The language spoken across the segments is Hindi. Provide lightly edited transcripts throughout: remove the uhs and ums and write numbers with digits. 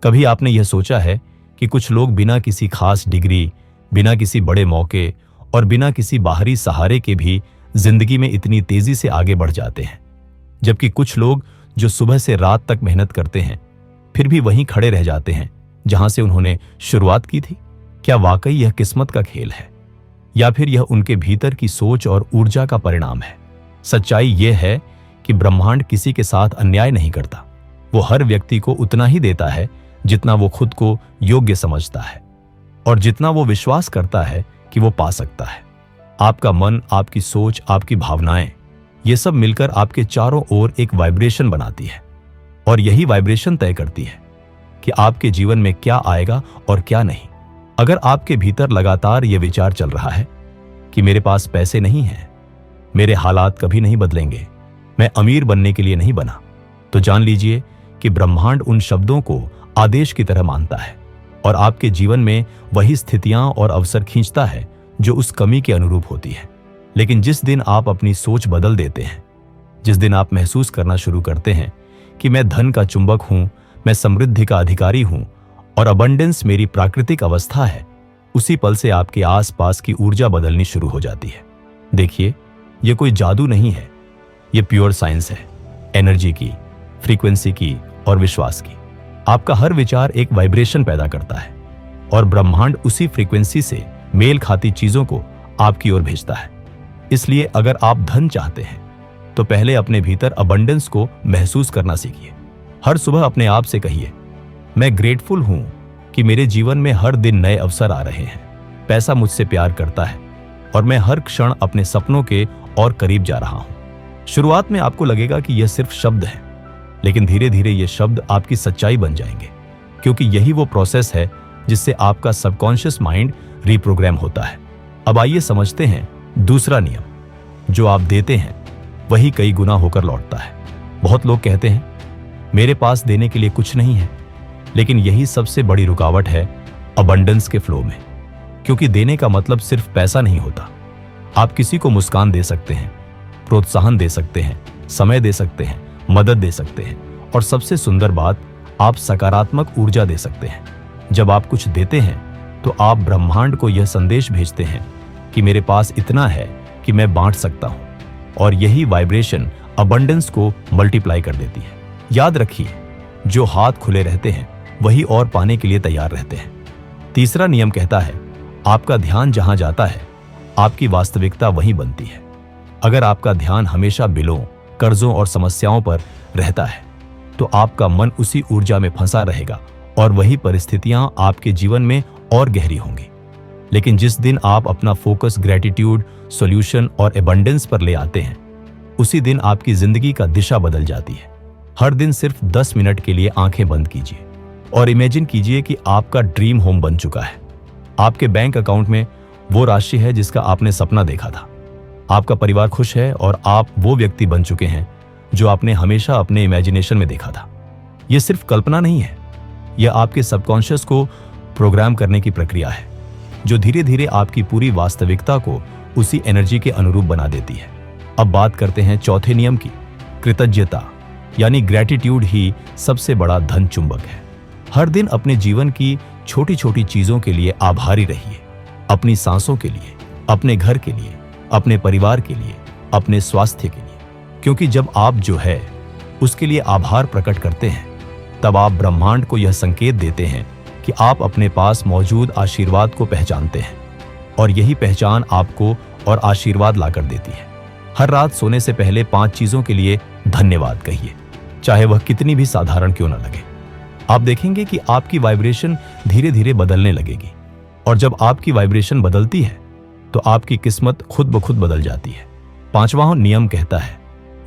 कभी आपने यह सोचा है कि कुछ लोग बिना किसी खास डिग्री, बिना किसी बड़े मौके और बिना किसी बाहरी सहारे के भी जिंदगी में इतनी तेजी से आगे बढ़ जाते हैं, जबकि कुछ लोग जो सुबह से रात तक मेहनत करते हैं फिर भी वहीं खड़े रह जाते हैं जहां से उन्होंने शुरुआत की थी? क्या वाकई यह किस्मत का खेल है या फिर यह उनके भीतर की सोच और ऊर्जा का परिणाम है? सच्चाई यह है कि ब्रह्मांड किसी के साथ अन्याय नहीं करता। वो हर व्यक्ति को उतना ही देता है जितना वो खुद को योग्य समझता है और जितना वो विश्वास करता है कि वो पा सकता है। आपका मन, आपकी सोच, आपकी भावनाएं, ये सब मिलकर आपके चारों ओर एक वाइब्रेशन बनाती है और यही वाइब्रेशन तय करती है कि आपके जीवन में क्या आएगा और क्या नहीं। अगर आपके भीतर लगातार ये विचार चल रहा है कि मेरे पास पैसे नहीं हैं, मेरे हालात कभी नहीं बदलेंगे, मैं अमीर बनने के लिए नहीं बना, तो जान लीजिए कि ब्रह्मांड उन शब्दों को आदेश की तरह मानता है और आपके जीवन में वही स्थितियां और अवसर खींचता है जो उस कमी के अनुरूप होती है। लेकिन जिस दिन आप अपनी सोच बदल देते हैं, जिस दिन आप महसूस करना शुरू करते हैं कि मैं धन का चुंबक हूं, मैं समृद्धि का अधिकारी हूं और अबंडेंस मेरी प्राकृतिक अवस्था है, उसी पल से आपके आसपास की ऊर्जा बदलनी शुरू हो जाती है। देखिए, यह कोई जादू नहीं है, यह प्योर साइंस है, एनर्जी की, फ्रीक्वेंसी की और विश्वास की। आपका हर विचार एक वाइब्रेशन पैदा करता है और ब्रह्मांड उसी फ्रीक्वेंसी से मेल खाती चीजों को आपकी ओर भेजता है। इसलिए अगर आप धन चाहते हैं तो पहले अपने भीतर अबंडेंस को महसूस करना सीखिए। हर सुबह अपने आप से कहिए, मैं ग्रेटफुल हूं कि मेरे जीवन में हर दिन नए अवसर आ रहे हैं, पैसा मुझसे प्यार करता है और मैं हर क्षण अपने सपनों के और करीब जा रहा हूं। शुरुआत में आपको लगेगा कि यह सिर्फ शब्द है, लेकिन धीरे धीरे ये शब्द आपकी सच्चाई बन जाएंगे, क्योंकि यही वो प्रोसेस है जिससे आपका सबकॉन्शियस माइंड रीप्रोग्राम होता है। अब आइए समझते हैं दूसरा नियम, जो आप देते हैं वही कई गुना होकर लौटता है। बहुत लोग कहते हैं मेरे पास देने के लिए कुछ नहीं है, लेकिन यही सबसे बड़ी रुकावट है अबंडेंस के फ्लो में, क्योंकि देने का मतलब सिर्फ पैसा नहीं होता। आप किसी को मुस्कान दे सकते हैं, प्रोत्साहन दे सकते हैं, समय दे सकते हैं, मदद दे सकते हैं और सबसे सुंदर बात, आप सकारात्मक ऊर्जा दे सकते हैं। जब आप कुछ देते हैं तो आप ब्रह्मांड को यह संदेश भेजते हैं कि मेरे पास इतना है कि मैं बांट सकता हूं, और यही वाइब्रेशन अबंडेंस को मल्टीप्लाई कर देती है। याद रखिए, जो हाथ खुले रहते हैं वही और पाने के लिए तैयार रहते हैं। तीसरा नियम कहता है, आपका ध्यान जहां जाता है आपकी वास्तविकता वहीं बनती है। अगर आपका ध्यान हमेशा बिलों, कर्जों और समस्याओं पर रहता है तो आपका मन उसी ऊर्जा में फंसा रहेगा और वही परिस्थितियां आपके जीवन में और गहरी होंगी। लेकिन जिस दिन आप अपना फोकस ग्रेटिट्यूड, सॉल्यूशन और एबंडेंस पर ले आते हैं, उसी दिन आपकी जिंदगी का दिशा बदल जाती है। हर दिन सिर्फ 10 मिनट के लिए आंखें बंद कीजिए और इमेजिन कीजिए कि आपका ड्रीम होम बन चुका है। आपके बैंक अकाउंट में वो राशि है जिसका आपने सपना देखा था। आपका परिवार खुश है और आप वो व्यक्ति बन चुके हैं जो आपने हमेशा अपने इमेजिनेशन में देखा था। यह सिर्फ कल्पना नहीं है, यह आपके सबकॉन्शियस को प्रोग्राम करने की प्रक्रिया है, जो धीरे धीरे आपकी पूरी वास्तविकता को उसी एनर्जी के अनुरूप बना देती है। अब बात करते हैं चौथे नियम की, कृतज्ञता, यानी ग्रेटिट्यूड ही सबसे बड़ा धन चुंबक है। हर दिन अपने जीवन की छोटी छोटी चीजों के लिए आभारी रहिए। अपनी सांसों के लिए, अपने घर के लिए, अपने परिवार के लिए, अपने स्वास्थ्य के लिए, क्योंकि जब आप जो है उसके लिए आभार प्रकट करते हैं, तब आप ब्रह्मांड को यह संकेत देते हैं कि आप अपने पास मौजूद आशीर्वाद को पहचानते हैं, और यही पहचान आपको और आशीर्वाद लाकर देती है। हर रात सोने से पहले 5 चीजों के लिए धन्यवाद कहिए, चाहे वह कितनी भी साधारण क्यों न लगे। आप देखेंगे कि आपकी वाइब्रेशन धीरे धीरे बदलने लगेगी, और जब आपकी वाइब्रेशन बदलती है तो आपकी किस्मत खुद ब खुद बदल जाती है। 5वां नियम कहता है,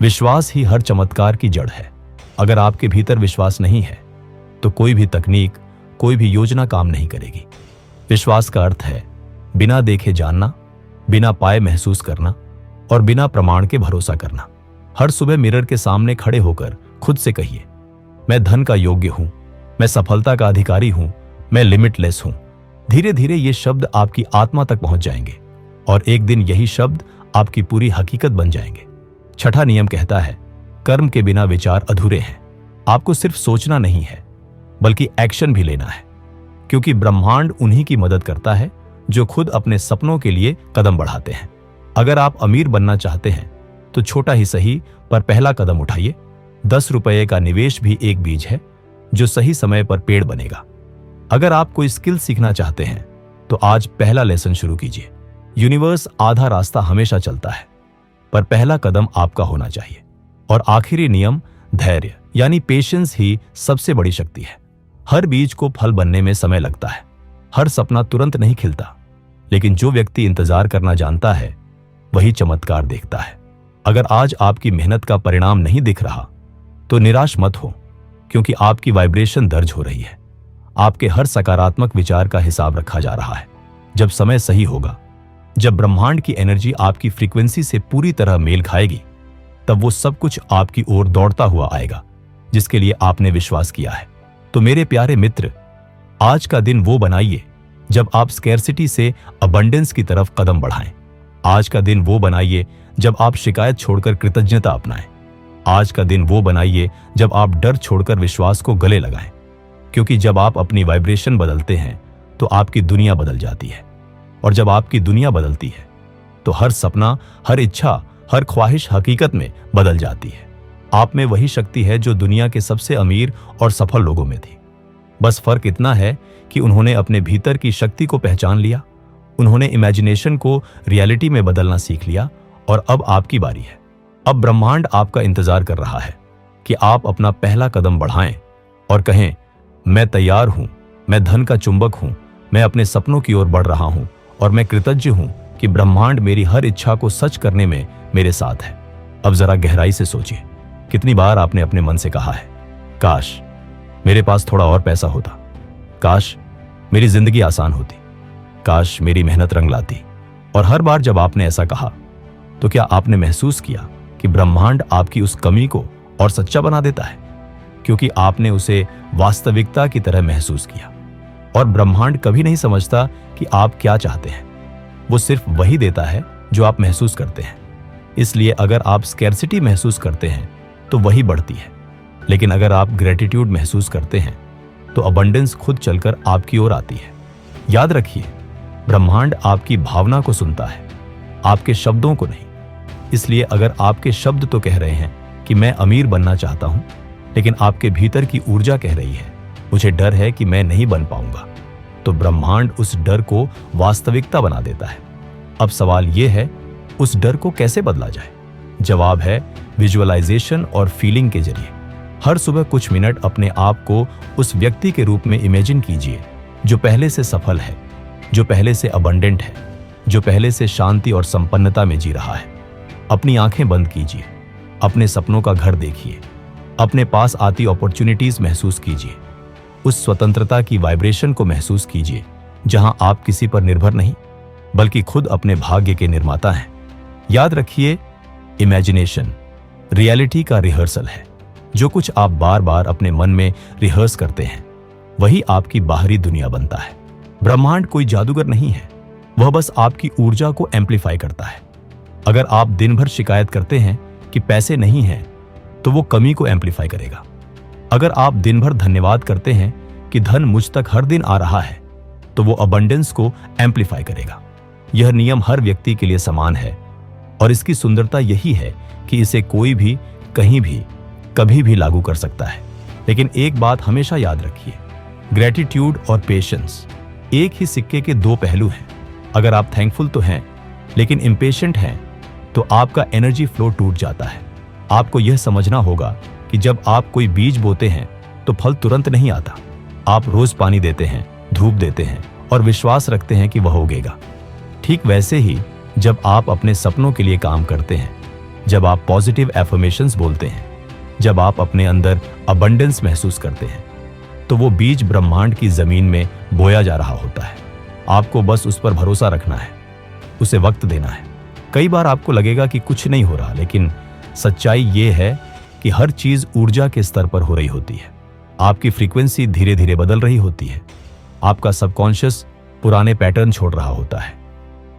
विश्वास ही हर चमत्कार की जड़ है। अगर आपके भीतर विश्वास नहीं है तो कोई भी तकनीक, कोई भी योजना काम नहीं करेगी। विश्वास का अर्थ है बिना देखे जानना, बिना पाए महसूस करना और बिना प्रमाण के भरोसा करना। हर सुबह मिरर के सामने खड़े होकर खुद से कहिए, मैं धन का योग्य हूं, मैं सफलता का अधिकारी हूं, मैं लिमिटलेस हूं। धीरे धीरे ये शब्द आपकी आत्मा तक पहुंच जाएंगे और एक दिन यही शब्द आपकी पूरी हकीकत बन जाएंगे। 6वां नियम कहता है, कर्म के बिना विचार अधूरे हैं। आपको सिर्फ सोचना नहीं है, बल्कि एक्शन भी लेना है, क्योंकि ब्रह्मांड उन्हीं की मदद करता है जो खुद अपने सपनों के लिए कदम बढ़ाते हैं। अगर आप अमीर बनना चाहते हैं तो छोटा ही सही पर पहला कदम उठाइए। 10 रुपये का निवेश भी एक बीज है जो सही समय पर पेड़ बनेगा। अगर आप कोई स्किल सीखना चाहते हैं तो आज पहला लेसन शुरू कीजिए। यूनिवर्स आधा रास्ता हमेशा चलता है, पर पहला कदम आपका होना चाहिए। और आखिरी नियम, धैर्य यानी पेशेंस ही सबसे बड़ी शक्ति है। हर बीज को फल बनने में समय लगता है। हर सपना तुरंत नहीं खिलता, लेकिन जो व्यक्ति इंतजार करना जानता है वही चमत्कार देखता है। अगर आज आपकी मेहनत का परिणाम नहीं दिख रहा तो निराश मत हो, क्योंकि आपकी वाइब्रेशन दर्ज हो रही है। आपके हर सकारात्मक विचार का हिसाब रखा जा रहा है। जब समय सही होगा, जब ब्रह्मांड की एनर्जी आपकी फ्रीक्वेंसी से पूरी तरह मेल खाएगी, तब वो सब कुछ आपकी ओर दौड़ता हुआ आएगा जिसके लिए आपने विश्वास किया है। तो मेरे प्यारे मित्र, आज का दिन वो बनाइए जब आप स्कैर्सिटी से अबंडेंस की तरफ कदम बढ़ाएं। आज का दिन वो बनाइए जब आप शिकायत छोड़कर कृतज्ञता अपनाएं। आज का दिन वो बनाइए जब आप डर छोड़कर विश्वास को गले लगाएं, क्योंकि जब आप अपनी वाइब्रेशन बदलते हैं तो आपकी दुनिया बदल जाती है। और जब आपकी दुनिया बदलती है तो हर सपना, हर इच्छा, हर ख्वाहिश हकीकत में बदल जाती है। आप में वही शक्ति है जो दुनिया के सबसे अमीर और सफल लोगों में थी। बस फर्क इतना है कि उन्होंने अपने भीतर की शक्ति को पहचान लिया, उन्होंने इमेजिनेशन को रियलिटी में बदलना सीख लिया। और अब आपकी बारी है। अब ब्रह्मांड आपका इंतजार कर रहा है कि आप अपना पहला कदम बढ़ाएं और कहें, मैं तैयार हूं, मैं धन का चुंबक हूं, मैं अपने सपनों की ओर बढ़ रहा हूं और मैं कृतज्ञ हूं कि ब्रह्मांड मेरी हर इच्छा को सच करने में मेरे साथ है। अब जरा गहराई से सोचिए, कितनी बार आपने अपने मन से कहा है, काश मेरे पास थोड़ा और पैसा होता, काश मेरी जिंदगी आसान होती, काश मेरी मेहनत रंग लाती। और हर बार जब आपने ऐसा कहा तो क्या आपने महसूस किया कि ब्रह्मांड आपकी उस कमी को और सच्चा बना देता है, क्योंकि आपने उसे वास्तविकता की तरह महसूस किया। और ब्रह्मांड कभी नहीं समझता कि आप क्या चाहते हैं, वो सिर्फ वही देता है जो आप महसूस करते हैं। इसलिए अगर आप स्कैर्सिटी महसूस करते हैं तो वही बढ़ती है, लेकिन अगर आप ग्रेटिट्यूड महसूस करते हैं तो अबंडेंस खुद चलकर आपकी ओर आती है। याद रखिए, ब्रह्मांड आपकी भावना को सुनता है, आपके शब्दों को नहीं। इसलिए अगर आपके शब्द तो कह रहे हैं कि मैं अमीर बनना चाहता हूं, लेकिन आपके भीतर की ऊर्जा कह रही है, मुझे डर है कि मैं नहीं बन पाऊंगा, तो ब्रह्मांड उस डर को वास्तविकता बना देता है। अब सवाल यह है, उस डर को कैसे बदला जाए? जवाब है विजुअलाइजेशन और फीलिंग के जरिए। हर सुबह कुछ मिनट अपने आप को उस व्यक्ति के रूप में इमेजिन कीजिए जो पहले से सफल है, जो पहले से अबंडेंट है, जो पहले से शांति और संपन्नता में जी रहा है। अपनी आंखें बंद कीजिए, अपने सपनों का घर देखिए, अपने पास आती अपॉर्चुनिटीज महसूस कीजिए, उस स्वतंत्रता की वाइब्रेशन को महसूस कीजिए जहां आप किसी पर निर्भर नहीं बल्कि खुद अपने भाग्य के निर्माता हैं। याद रखिए, इमेजिनेशन रियलिटी का रिहर्सल है। जो कुछ आप बार बार अपने मन में रिहर्स करते हैं वही आपकी बाहरी दुनिया बनता है। ब्रह्मांड कोई जादूगर नहीं है, वह बस आपकी ऊर्जा को एम्पलीफाई करता है। अगर आप दिन भर शिकायत करते हैं कि पैसे नहीं हैं, तो वो कमी को एम्पलीफाई करेगा। अगर आप दिन भर धन्यवाद करते हैं कि धन मुझ तक हर दिन आ रहा है, तो वो अबंडेंस को एम्पलीफाई करेगा। यह नियम हर व्यक्ति के लिए समान है और इसकी सुंदरता यही है कि इसे कोई भी कहीं भी कभी भी लागू कर सकता है। लेकिन एक बात हमेशा याद रखिए, ग्रेटिट्यूड और पेशेंस एक ही सिक्के के दो पहलू हैं। अगर आप थैंकफुल तो हैं लेकिन इम्पेशेंट हैं तो आपका एनर्जी फ्लो टूट जाता है। आपको यह समझना होगा कि जब आप कोई बीज बोते हैं तो फल तुरंत नहीं आता। आप रोज पानी देते हैं, धूप देते हैं और विश्वास रखते हैं कि वह उगेगा। ठीक वैसे ही जब आप अपने सपनों के लिए काम करते हैं, जब आप पॉजिटिव एफर्मेशंस बोलते हैं, जब आप अपने अंदर अबंडेंस महसूस करते हैं, तो वो बीज ब्रह्मांड की जमीन में बोया जा रहा होता है। आपको बस उस पर भरोसा रखना है, उसे वक्त देना है। कई बार आपको लगेगा कि कुछ नहीं हो रहा, लेकिन सच्चाई ये है कि हर चीज ऊर्जा के स्तर पर हो रही होती है। आपकी फ्रीक्वेंसी धीरे धीरे बदल रही होती है। आपका सबकॉन्शियस पुराने पैटर्न छोड़ रहा होता है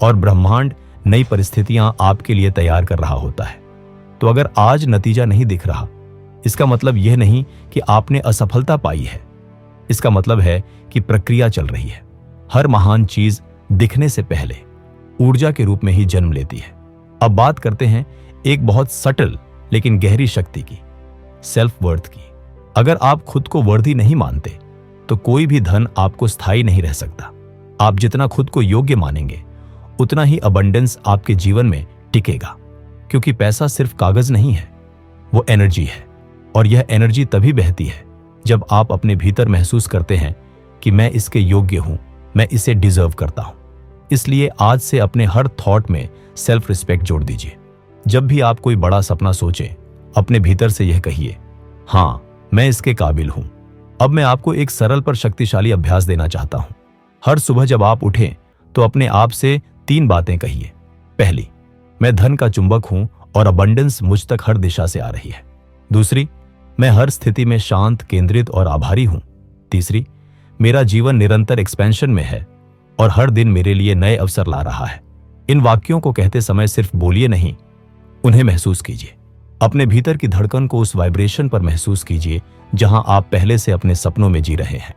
और ब्रह्मांड नई परिस्थितियां आपके लिए तैयार कर रहा होता है। तो अगर आज नतीजा नहीं दिख रहा, इसका मतलब यह नहीं कि आपने असफलता पाई है। इसका मतलब है कि प्रक्रिया चल रही है। हर महान चीज दिखने से पहले ऊर्जा के रूप में ही जन्म लेती है। अब बात करते हैं एक बहुत सटल लेकिन गहरी शक्ति की, सेल्फ वर्थ की। अगर आप खुद को वर्दी नहीं मानते तो कोई भी धन आपको स्थायी नहीं रह सकता। आप जितना खुद को योग्य मानेंगे उतना ही अबंडेंस आपके जीवन में टिकेगा, क्योंकि पैसा सिर्फ कागज नहीं है, वो एनर्जी है। और यह एनर्जी तभी बहती है जब आप अपने भीतर महसूस करते हैं कि मैं इसके योग्य हूं, मैं इसे डिजर्व करता हूं। इसलिए आज से अपने हर थॉट में सेल्फ रिस्पेक्ट जोड़ दीजिए। जब भी आप कोई बड़ा सपना सोचें, अपने भीतर से यह कहिए, हां, मैं इसके काबिल हूं। अब मैं आपको एक सरल पर शक्तिशाली अभ्यास देना चाहता हूं। हर सुबह जब आप उठें तो अपने आप से 3 बातें कहिए। पहली, मैं धन का चुंबक हूं और अबंडेंस मुझ तक हर दिशा से आ रही है। दूसरी, मैं हर स्थिति में शांत, केंद्रित और आभारी हूं। तीसरी, मेरा जीवन निरंतर एक्सपेंशन में है और हर दिन मेरे लिए नए अवसर ला रहा है। इन वाक्यों को कहते समय सिर्फ बोलिए नहीं, उन्हें महसूस कीजिए। अपने भीतर की धड़कन को उस वाइब्रेशन पर महसूस कीजिए जहां आप पहले से अपने सपनों में जी रहे हैं।